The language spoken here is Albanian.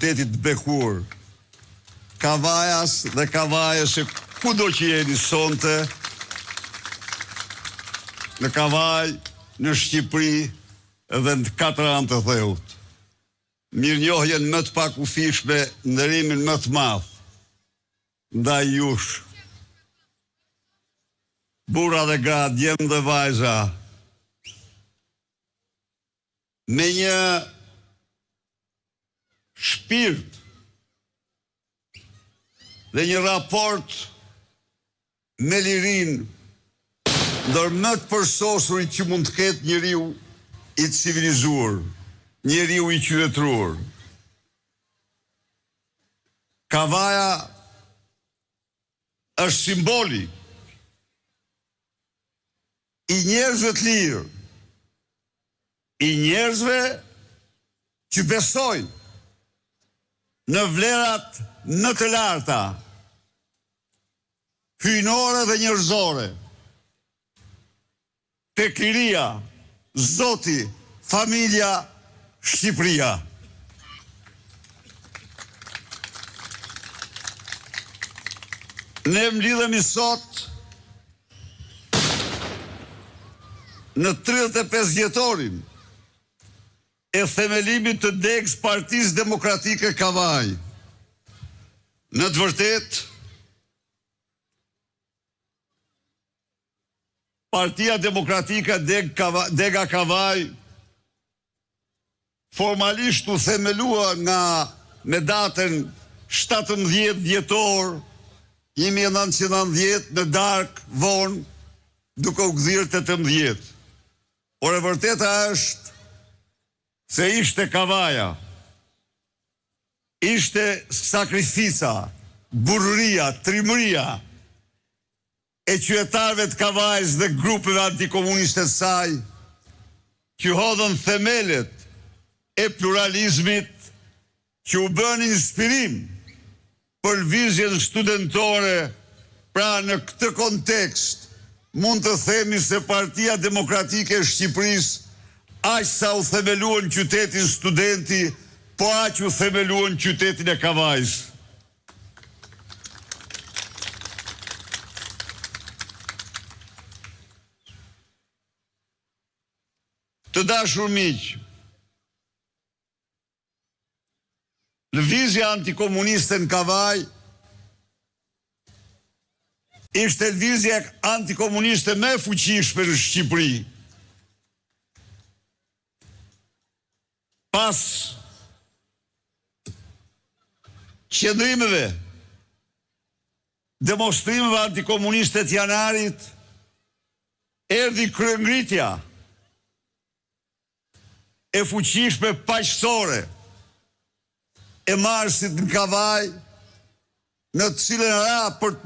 qytetit të bekur, Kavajas dhe Kavajës e kudo që jeni sonte, në Kavaj, në Shqipëri dhe në 4 anë të theut. Mirënjohjen më të pakufishme, ndërimin më të madh ndaj jush. Burra dhe gra, djem dhe vajza, me një shpirt dhe një raport me lirin, ndër më të përsosurit që mund të ketë njeriu i civilizuar, njeriu i qytetëruar. Kavaja është simboli i njerëzve të lirë, i njerëzve që besojnë në vlerat në të larta, hyjnore dhe njerëzore, tek liria, Zoti, familja, Shqipëria. Ne mblidhemi sot në 35 vjetorin e themelimit të degës Partisë Demokratike Kavaj. Në të vërtet, Partia Demokratike Dega Kavaj formalisht u themelua me datën 17 dhjetor 1990 në darkë vonë, duke u gdhirë 18. Por e vërteta është se ishte Kavaja, ishte sakrifica, burria, trimëria e qytetarëve të Kavajës dhe grupeve antikomuniste të saj, që hodhën themelet e pluralizmit, që u bën inspirim për lëvizjen studentore. Pra në këtë kontekst mund të themi se Partia Demokratike e Shqipërisë aq sa u themeluan qytetin studenti, po aq u themeluan qytetin e Kavajës. Të dashur miq, lëvizja antikomuniste në Kavaj ishte lëvizja antikomuniste më e fuqishme në Shqipëri. Pas qëndrimeve, demonstrimeve antikomuniste të janarit, erdhi kryengritja e fuqishme paqësore e marsit në Kavaj, në të cilën ra për